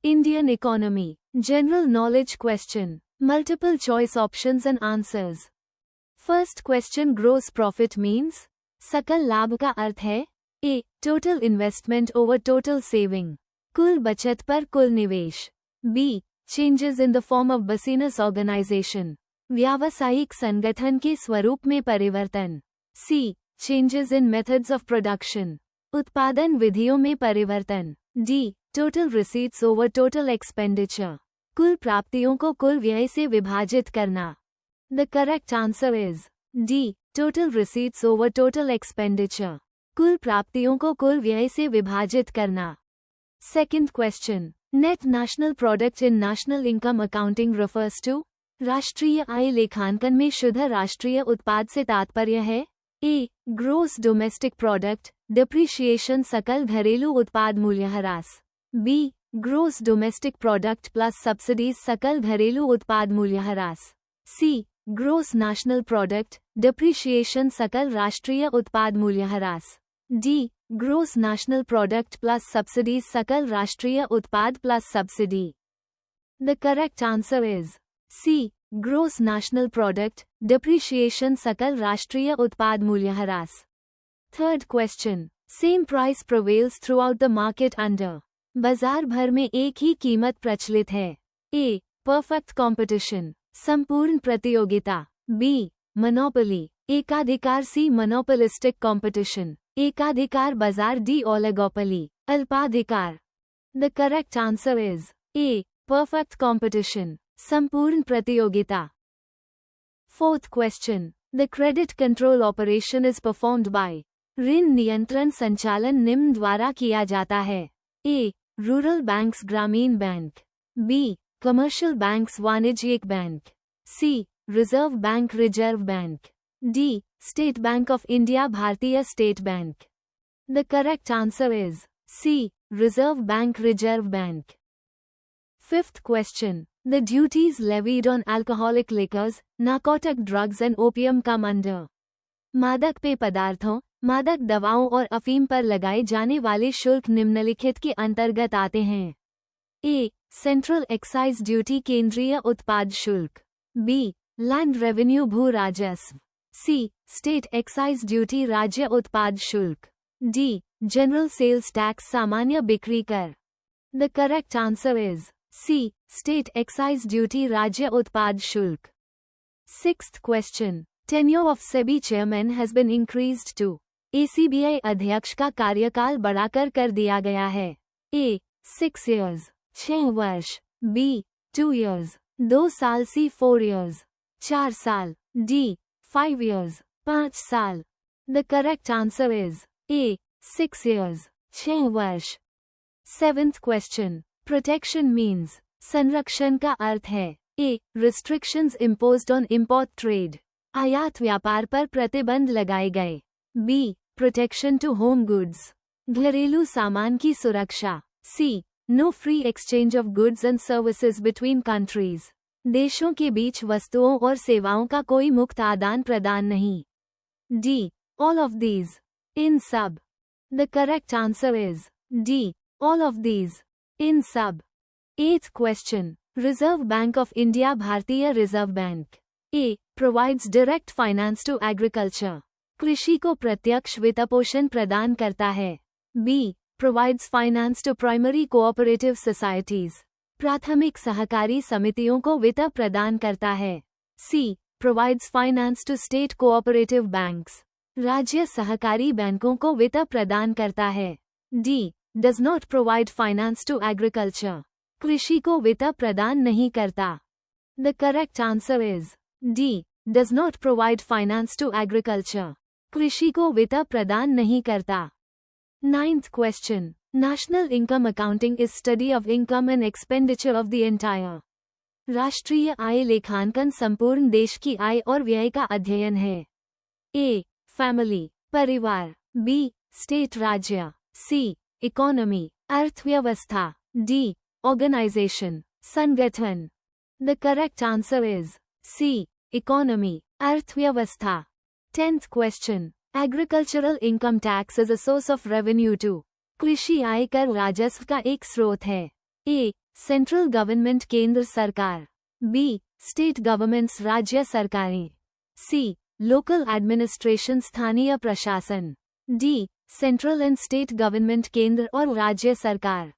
Indian economy. General knowledge question. Multiple choice options and answers. First question, gross profit means? सकल लाभ का अर्थ है? A. Total investment over total saving. कुल बचत पर कुल निवेश. B. Changes in the form of business organization. व्यावसायिक संगठन के स्वरूप में परिवर्तन. C. Changes in methods of production. उत्पादन विधियों में परिवर्तन. D. Total receipts over total expenditure. कुल प्राप्तियों को कुल व्यय से विभाजित करना. The correct answer is D. Total receipts over total expenditure. कुल प्राप्तियों को कुल व्यय से विभाजित करना. Second question. Net national product in national income accounting refers to? राष्ट्रीय आय लेखांकन में शुद्ध राष्ट्रीय उत्पाद से तात्पर्य है? A. Gross domestic product, depreciation सकल घरेलू उत्पाद मूल्यह्रास. B. Gross domestic product plus subsidies सकल घरेलू उत्पाद मूल्यह्रास. C. Gross national product, depreciation सकल राष्ट्रीय उत्पाद मूल्यह्रास. D. Gross national product plus subsidies सकल राष्ट्रीय उत्पाद plus subsidy. The correct answer is C. Gross national product, depreciation सकल राष्ट्रीय उत्पाद मूल्यह्रास. Third question. Same price prevails throughout the market under. बाजार भर में एक ही कीमत प्रचलित है. A. Perfect competition, संपूर्ण प्रतियोगिता. B. Monopoly, एकाधिकार. C. Monopolistic competition, एकाधिकार बाजार. D. Oligopoly, अल्पाधिकार. The correct answer is A. Perfect competition, संपूर्ण प्रतियोगिता. Fourth question. The credit control operation is performed by. ऋण नियंत्रण संचालन निम्न द्वारा किया जाता है. A. Rural banks ग्रामीण बैंक. B. Commercial banks वाणिज्यिक bank. C. Reserve bank reserve bank. D. State Bank of India भारतीय state bank. The correct answer is C. Reserve bank reserve bank. Fifth question. The duties levied on alcoholic liquors, narcotic drugs and opium come under. मादक पेय पदार्थों, मादक दवाओं और अफीम पर लगाए जाने वाले शुल्क निम्नलिखित के अंतर्गत आते हैं. A. सेंट्रल एक्साइज ड्यूटी केंद्रीय उत्पाद शुल्क. B. लैंड रेवेन्यू भू राजस्व. C. स्टेट एक्साइज ड्यूटी राज्य उत्पाद शुल्क. D. जनरल सेल्स टैक्स सामान्य बिक्री कर. The correct answer is C. State excise duty राज्य उत्पाद शुल्क. Sixth question. Tenure of SEBI chairman has been increased to. ACBI अध्यक्ष का कार्यकाल बढ़ाकर कर दिया गया है. A. 6 years, 6 वर्ष. B. 2 years, 2 साल. C. 4 years, 4 साल. D. 5 years, 5 साल. The correct answer is A. 6 years, 6 वर्ष. Seventh question. Protection means. संरक्षण का अर्थ है. A. Restrictions imposed on import trade. आयात व्यापार पर प्रतिबंध लगाए गए. B. Protection to home goods. घरेलू सामान की सुरक्षा. C. No free exchange of goods and services between countries. देशों के बीच वस्तुओं और सेवाओं का कोई मुक्त आदान प्रदान नहीं. D. All of these. इन सब. The correct answer is D. All of these. इन सब. Eighth question. Reserve Bank of India भारतीय reserve bank. A. Provides direct finance to agriculture. कृषि को प्रत्यक्ष वित्तपोषण प्रदान करता है. B. Provides finance to primary cooperative societies. प्राथमिक सहकारी समितियों को वित्त प्रदान करता है. C. Provides finance to state cooperative banks. राज्य सहकारी बैंकों को वित्त प्रदान करता है. D. Does not provide finance to agriculture. कृषि को वित्त प्रदान नहीं करता. The correct answer is D. Does not provide finance to agriculture. कृषि को वित्त प्रदान नहीं करता. Ninth question. National income accounting is study of income and expenditure of the entire. राष्ट्रीय आय लेखांकन संपूर्ण देश की आय और व्यय का अध्ययन है. A. Family, परिवार. B. State राज्य. C. Economy, अर्थव्यवस्था. D. Organization, संगठन. The correct answer is C. Economy, अर्थव्यवस्था. 10th question. Agricultural income tax is a source of revenue to. कृषि आय कर राजस्व का एक स्रोत है. A. सेंट्रल गवर्नमेंट केंद्र सरकार, बी स्टेट गवर्नमेंट्स राज्य सरकारें, सी लोकल एडमिनिस्ट्रेशन स्थानीय प्रशासन, the central and state government केंद्र और राज्य सरकार।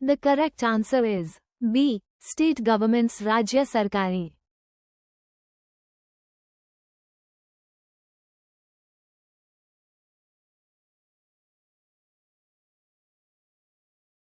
The correct answer is B state governments राज्य सरकारें।